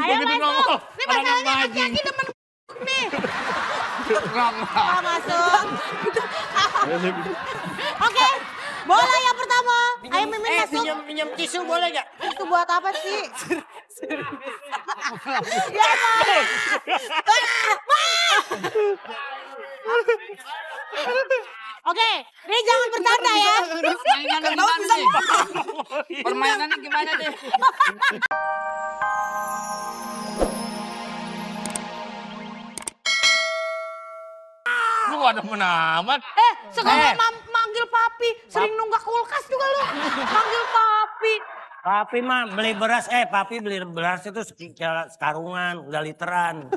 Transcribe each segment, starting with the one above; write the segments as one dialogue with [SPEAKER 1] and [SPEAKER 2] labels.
[SPEAKER 1] Ayo masuk. Ini masalahnya kaki-kaki demen nih. Masuk. Oke, bola yang pertama. Ayo Mimin masuk.
[SPEAKER 2] Minjem tisu boleh gak?
[SPEAKER 1] Itu buat apa sih? Ya, Pak. Oke, ini jangan bercanda ya.
[SPEAKER 3] Permainannya gimana nih? Permainannya gimana nih?
[SPEAKER 2] Lu gak ada menamat.
[SPEAKER 1] Sekarang manggil papi. Sering nunggak kulkas juga lu. Manggil papi.
[SPEAKER 2] Papi mah beli beras, papi beli beras itu sekarungan, udah literan.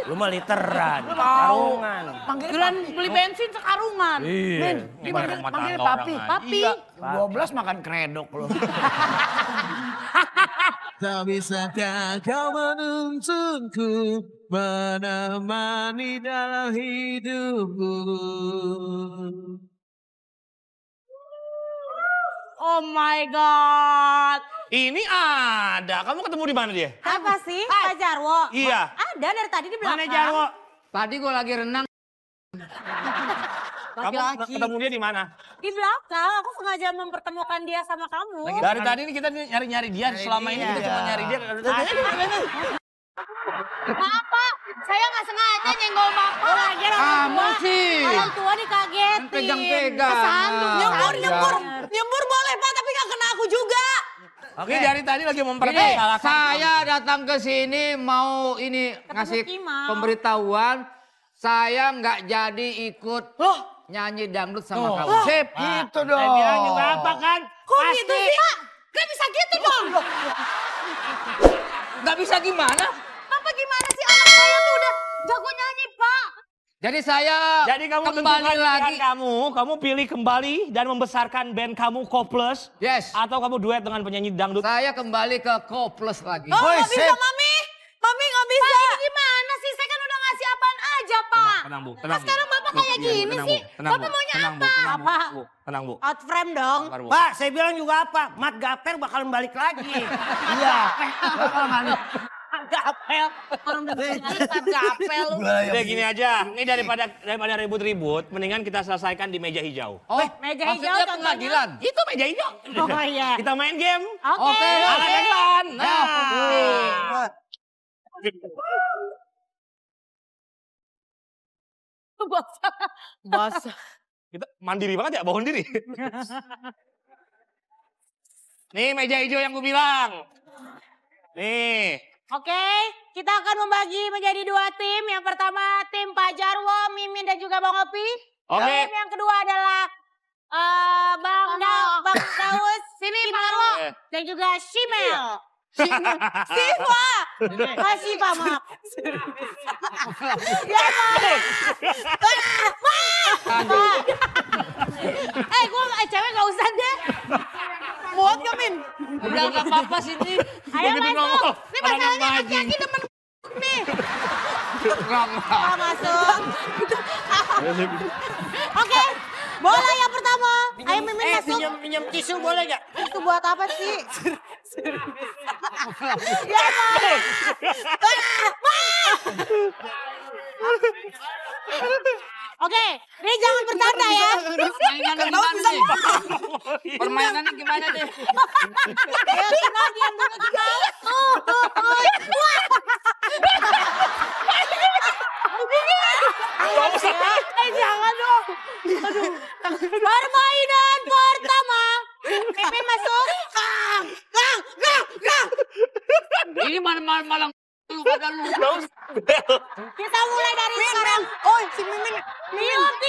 [SPEAKER 2] Lu mah literan, sekarungan.
[SPEAKER 1] Panggilan beli bensin sekarungan.
[SPEAKER 2] Iya.
[SPEAKER 3] Manggil papi.
[SPEAKER 1] Papi.
[SPEAKER 3] 12 makan kredok lu.
[SPEAKER 4] Tak bisakah kau menuntunku menemani dalam hidupku.
[SPEAKER 1] Oh my God.
[SPEAKER 2] Ini ada, kamu ketemu di mana dia?
[SPEAKER 1] Apa sih Pak Jarwo?
[SPEAKER 2] Iya.
[SPEAKER 1] Ada dari tadi di belakang.
[SPEAKER 2] Mana Jarwo?
[SPEAKER 3] Tadi gue lagi renang.
[SPEAKER 2] Kamu ketemu dia di mana?
[SPEAKER 1] Di belakang, aku sengaja mempertemukan dia sama kamu.
[SPEAKER 2] Dari tadi ini kita nyari-nyari dia, selama ini kita cuma nyari dia.
[SPEAKER 1] Maaf Pak, saya nggak sengaja nyenggol Bapak. Lagian
[SPEAKER 3] Kamu sih.
[SPEAKER 1] orang tua dikagetin.
[SPEAKER 3] Pegang-pegang.
[SPEAKER 1] Kesandung. Nyembur boleh Pak, tapi nggak kena aku juga.
[SPEAKER 2] Oke, dari tadi lagi
[SPEAKER 3] Ini
[SPEAKER 2] mempermasalahkan.
[SPEAKER 3] saya datang ke sini mau ini ngasih
[SPEAKER 1] Kimau.
[SPEAKER 3] pemberitahuan. Saya nggak jadi ikut nyanyi dangdut sama kamu.
[SPEAKER 4] Sip, gitu dong.
[SPEAKER 2] Saya bilang juga apa kan?
[SPEAKER 1] Kok gitu sih Pak? Gak bisa gitu dong.
[SPEAKER 3] Nggak bisa gimana?
[SPEAKER 1] Bapak gimana sih, anak saya tuh udah jago nyanyi Pak.
[SPEAKER 3] Jadi saya
[SPEAKER 2] Jadi kamu
[SPEAKER 3] kembali
[SPEAKER 2] tentukan
[SPEAKER 3] lagi.
[SPEAKER 2] pilihan kamu pilih kembali dan membesarkan band kamu Koples.
[SPEAKER 3] Yes.
[SPEAKER 2] Atau kamu duet dengan penyanyi dangdut.
[SPEAKER 3] Saya kembali ke Koples lagi.
[SPEAKER 1] Oh
[SPEAKER 4] Woi,
[SPEAKER 1] nggak bisa
[SPEAKER 4] Sip.
[SPEAKER 1] Mami. Mami nggak bisa. Pak ini gimana sih? Saya kan udah ngasih apaan aja Pak.
[SPEAKER 2] Tenang Bu,
[SPEAKER 1] Nah, sekarang Bapak kayak gini sih. Bapak maunya apa? Apa?
[SPEAKER 2] Tenang Bu.
[SPEAKER 1] Out frame dong.
[SPEAKER 2] Sabar, Bu.
[SPEAKER 5] Pak, saya bilang juga apa? Mat Gaper bakalan balik lagi. Iya.
[SPEAKER 1] Gapel. Orang udah bisa nyanyi Mat Gapel lu.
[SPEAKER 2] Udah gini aja, ini daripada ribut-ribut, mendingan kita selesaikan di meja hijau.
[SPEAKER 3] Oh,
[SPEAKER 1] meja hijau
[SPEAKER 3] maksudnya
[SPEAKER 1] contohnya?
[SPEAKER 3] pengadilan.
[SPEAKER 2] Itu meja hijau.
[SPEAKER 1] Oh iya.
[SPEAKER 2] Kita main game.
[SPEAKER 1] Oke.
[SPEAKER 2] Ala-alaan.
[SPEAKER 1] Basah.
[SPEAKER 2] Kita mandiri banget ya, bangun diri. Nih meja hijau yang gue bilang. Nih.
[SPEAKER 1] Oke, kita akan membagi menjadi 2 tim. Yang pertama tim Pak Jarwo, Mimin dan juga Bang Opi.
[SPEAKER 2] Oke.
[SPEAKER 1] Tim yang kedua adalah Bang Daus, sini Pak Jarwo, dan juga Shimel. Siva. Kasih Pak, maaf. Ya Pak. Cewek gak usah deh. Muat gak Min?
[SPEAKER 3] Udah nggak apa-apa sini.
[SPEAKER 1] Ayo
[SPEAKER 2] Begitu
[SPEAKER 1] masuk.
[SPEAKER 2] nongol,
[SPEAKER 1] Ini
[SPEAKER 2] orang
[SPEAKER 1] masalahnya
[SPEAKER 2] mancing.
[SPEAKER 1] kaki-kaki demen nih.
[SPEAKER 3] Nggak.
[SPEAKER 1] Masuk. Oke, bola yang pertama. Ayo Mimin masuk.
[SPEAKER 2] Minjem tisu boleh gak?
[SPEAKER 1] Itu buat apa sih? Ya Pak. Oke, ini jangan bercanda ya.
[SPEAKER 3] Permainannya gimana nih? Permainannya gimana nih?
[SPEAKER 1] Ayo Kinal, diam dulu Kinal. Jangan dong. Aduh. Permainan pertama. Mimin masuk.
[SPEAKER 3] Ini malam lu pada lu.
[SPEAKER 1] Kita mulai dari sekarang. Oh, si Mimin. Tiup.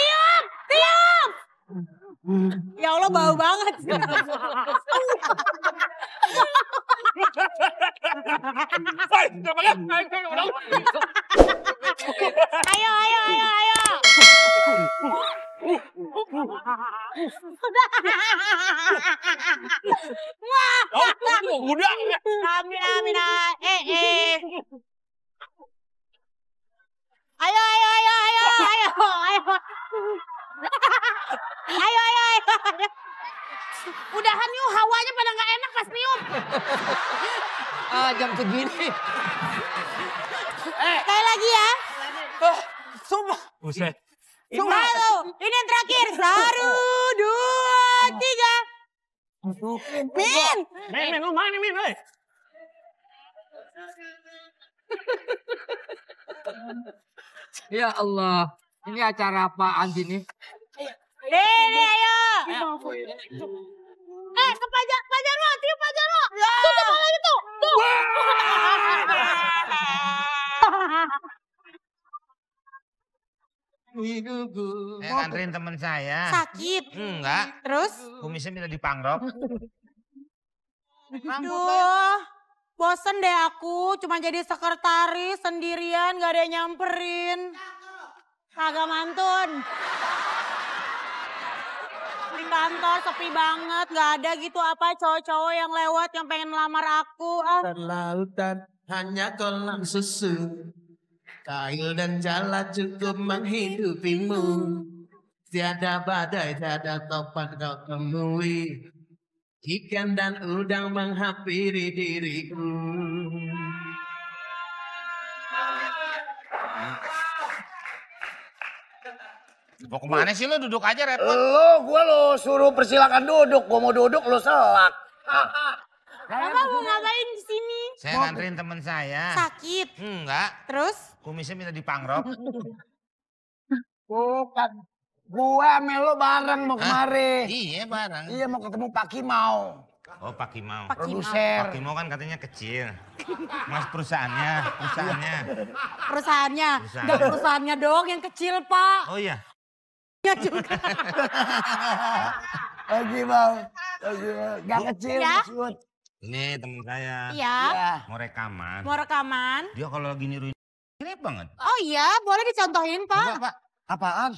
[SPEAKER 1] Ya Allah, bau banget. Ayo.
[SPEAKER 2] Udah.
[SPEAKER 1] Amina. Ayo. Udahan yuk, hawanya pada nggak enak pas nium.
[SPEAKER 3] Jam segini.
[SPEAKER 1] Sekali lagi ya.
[SPEAKER 3] Sumpah.
[SPEAKER 2] Buset.
[SPEAKER 1] Satu, ini yang terakhir. 1, 2, 3. Min.
[SPEAKER 2] Min, lu mana Min?
[SPEAKER 3] Ya Allah. Ini acara apaan sini?
[SPEAKER 1] Dede, ayo. Ke Pak Jarwo, tiup Pak Jarwo. Tutup lagi tuh. Tuh.
[SPEAKER 6] Saya nganterin temen saya.
[SPEAKER 1] Sakit.
[SPEAKER 6] Enggak,
[SPEAKER 1] Terus?
[SPEAKER 6] kumisnya minta dipangrok.
[SPEAKER 1] Aduh, bosen deh aku. Cuma jadi sekretaris sendirian, gak ada yang nyamperin. Kagak mantun. Di kantor sepi banget, gak ada gitu apa cowok-cowok yang lewat yang pengen melamar aku.
[SPEAKER 4] Lautan hanya kolam susu. Kail dan jala cukup menghidupimu. Tiada badai, tiada topan kau temui. Ikan dan udang menghampiri diriku.
[SPEAKER 6] Mau kemana sih lo, duduk aja repot.
[SPEAKER 7] Gua suruh persilakan duduk. Gua mau duduk, lu selak.
[SPEAKER 1] Bapak mau ngapain di sini?
[SPEAKER 6] Saya nganterin temen saya.
[SPEAKER 1] Sakit.
[SPEAKER 6] Enggak,
[SPEAKER 1] Terus?
[SPEAKER 6] kumisnya minta dipangrok.
[SPEAKER 7] Bukan. Gua sama lu bareng mau kemari.
[SPEAKER 6] Iya barang.
[SPEAKER 7] Iya mau ketemu Pak Kimau.
[SPEAKER 6] Oh Pak Kimau.
[SPEAKER 1] Pak Kimau.
[SPEAKER 7] Produser.
[SPEAKER 6] Pak Kimau kan katanya kecil. Mas perusahaannya.
[SPEAKER 1] Perusahaannya.
[SPEAKER 6] Perusahaan.
[SPEAKER 1] Enggak perusahaannya dong yang kecil, Pak.
[SPEAKER 6] Oh iya.
[SPEAKER 1] Ya juga.
[SPEAKER 7] Pak Kimau. Gak kecil.
[SPEAKER 1] Ya?
[SPEAKER 7] Maksud.
[SPEAKER 6] Ini temen saya.
[SPEAKER 1] Iya.
[SPEAKER 7] Ya.
[SPEAKER 6] Mau rekaman.
[SPEAKER 1] Mau rekaman?
[SPEAKER 6] Dia kalau lagi niruin mirip banget.
[SPEAKER 1] Oh iya, boleh dicontohin, Pak.
[SPEAKER 6] Enggak, Pak.
[SPEAKER 7] Apaan?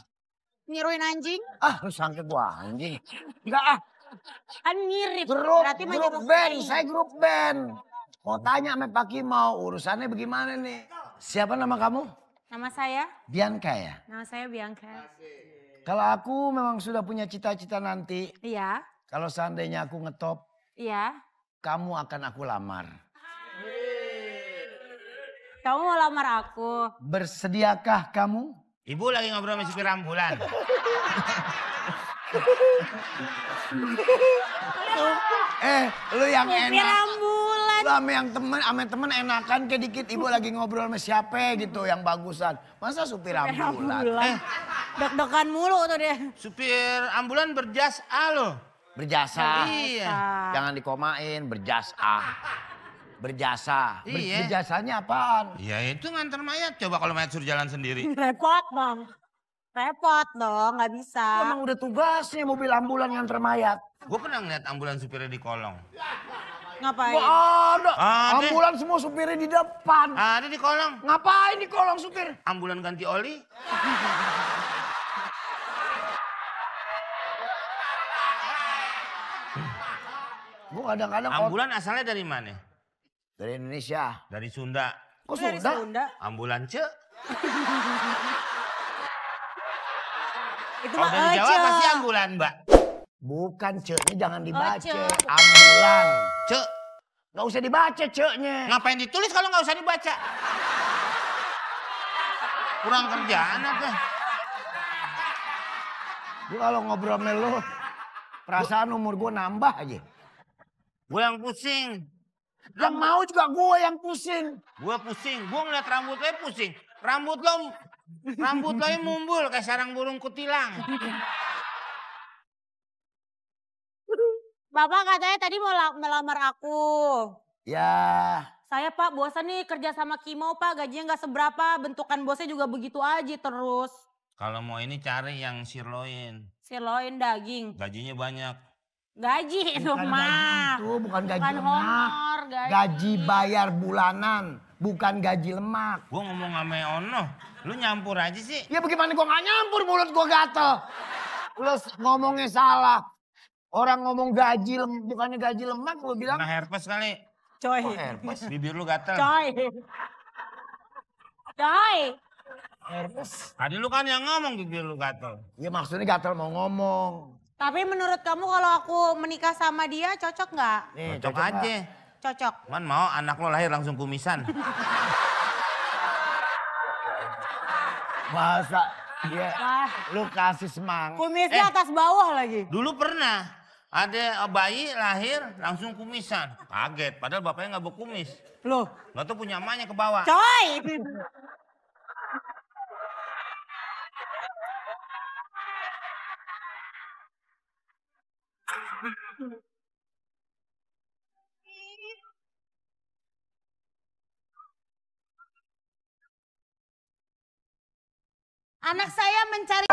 [SPEAKER 1] Niruin anjing.
[SPEAKER 7] Lu sangka gua anjing. Enggak
[SPEAKER 1] Kan mirip.
[SPEAKER 7] Grup
[SPEAKER 1] Berarti mah
[SPEAKER 7] band.
[SPEAKER 1] nyerupain.
[SPEAKER 7] Saya grup band. Mau tanya sama Pak Kimau. Urusannya bagaimana nih? Siapa nama kamu?
[SPEAKER 1] Nama saya?
[SPEAKER 7] Bianca ya?
[SPEAKER 1] Nama saya Bianca.
[SPEAKER 7] Kalau aku memang sudah punya cita-cita nanti.
[SPEAKER 1] Iya.
[SPEAKER 7] Kalau seandainya aku ngetop.
[SPEAKER 1] Iya.
[SPEAKER 7] Kamu akan aku lamar.
[SPEAKER 1] Kamu mau lamar aku?
[SPEAKER 7] Bersediakah kamu?
[SPEAKER 6] Ibu lagi ngobrol sama supir ambulan.
[SPEAKER 7] Lu yang
[SPEAKER 1] Supir
[SPEAKER 7] enak.
[SPEAKER 1] ambulan.
[SPEAKER 7] Lu sama temen enakan kayak dikit ibu lagi ngobrol sama siapa gitu yang bagusan. Masa supir ambulan?
[SPEAKER 1] Deg-degan mulu tuh dia.
[SPEAKER 6] Supir ambulan berjas A loh.
[SPEAKER 7] Berjasa.
[SPEAKER 6] Iya.
[SPEAKER 7] Jangan dikomain, berjasa. Berjasa.
[SPEAKER 6] Iya.
[SPEAKER 7] Berjasanya apaan?
[SPEAKER 6] Ya itu nganter mayat. Coba kalau mayat suruh jalan sendiri.
[SPEAKER 1] Repot dong. Repot dong, nggak bisa.
[SPEAKER 7] Emang udah tugasnya mobil ambulan nganter mayat.
[SPEAKER 6] Gue pernah ngeliat ambulan supirnya di kolong.
[SPEAKER 1] Ngapain?
[SPEAKER 7] Wah, ada.
[SPEAKER 6] Ada.
[SPEAKER 7] Ambulan semua supirnya di depan.
[SPEAKER 6] Ada di kolong.
[SPEAKER 7] Ngapain di kolong supir?
[SPEAKER 6] Ambulan ganti oli.
[SPEAKER 7] Gue kadang-kadang
[SPEAKER 6] Ambulan asalnya dari mana?
[SPEAKER 7] dari Indonesia.
[SPEAKER 6] Dari Sunda.
[SPEAKER 7] Kok
[SPEAKER 1] Dari
[SPEAKER 7] Sunda?
[SPEAKER 1] Sunda.
[SPEAKER 6] Ambulan ce.
[SPEAKER 1] Itu
[SPEAKER 6] Kalau
[SPEAKER 1] mah
[SPEAKER 6] dari Jawa
[SPEAKER 1] Ece.
[SPEAKER 6] pasti ambulan, Mbak.
[SPEAKER 7] Bukan ceknya jangan dibaca.
[SPEAKER 1] Ce.
[SPEAKER 7] Ambulan.
[SPEAKER 6] Ce.
[SPEAKER 7] Gak usah dibaca ceknya.
[SPEAKER 6] Ngapain ditulis kalau nggak usah dibaca? Kurang kerjaan apa?
[SPEAKER 7] Gue kalau ngobrol sama lu, perasaan umur gue nambah aja.
[SPEAKER 6] Gue yang pusing.
[SPEAKER 7] Yang mau juga gue yang pusing.
[SPEAKER 6] Gue pusing. Gue ngeliat rambut lo pusing. Rambut lo mumbul kayak sarang burung kutilang.
[SPEAKER 1] Bapak katanya tadi mau melamar aku.
[SPEAKER 7] Ya,
[SPEAKER 1] Saya Pak bosan nih kerja sama Kimau Pak, gajinya nggak seberapa, bentukan bosnya juga begitu aja terus.
[SPEAKER 6] Kalau mau ini cari yang sirloin.
[SPEAKER 1] Sirloin daging.
[SPEAKER 6] Gajinya banyak.
[SPEAKER 1] Gaji
[SPEAKER 7] bukan
[SPEAKER 1] dong
[SPEAKER 7] gaji
[SPEAKER 1] mah.
[SPEAKER 7] itu, bukan gaji
[SPEAKER 1] Bukan
[SPEAKER 7] lemak.
[SPEAKER 1] honor,
[SPEAKER 7] Gaji bayar bulanan, bukan gaji lemak.
[SPEAKER 6] Gue ngomong sama Ono, lu nyampur aja sih.
[SPEAKER 7] Ya bagaimana gue gak nyampur, mulut gue gatel. Lu ngomongnya salah. Orang ngomong gaji bukannya gaji lemak, gue bilang.
[SPEAKER 6] Kena herpes kali.
[SPEAKER 1] Coy.
[SPEAKER 7] Herpes.
[SPEAKER 6] Bibir lu gatel.
[SPEAKER 1] Coy. Coy.
[SPEAKER 7] Herpes.
[SPEAKER 6] Tadi lu kan yang ngomong bibir lu gatel.
[SPEAKER 7] Ya maksudnya gatel mau ngomong.
[SPEAKER 1] Tapi menurut kamu kalau aku menikah sama dia cocok nggak?
[SPEAKER 6] Cocok aja.
[SPEAKER 1] Cocok.
[SPEAKER 6] Man mau anak lo lahir langsung kumisan.
[SPEAKER 7] Masa dia
[SPEAKER 1] Wah,
[SPEAKER 7] lu kasih semangat.
[SPEAKER 1] kumisnya atas bawah lagi.
[SPEAKER 6] Dulu pernah ada bayi lahir langsung kumisan. Kaget, padahal bapaknya nggak berkumis.
[SPEAKER 1] Loh,
[SPEAKER 6] Nggak tuh punya emaknya ke bawah.
[SPEAKER 1] coy. Anak saya mencari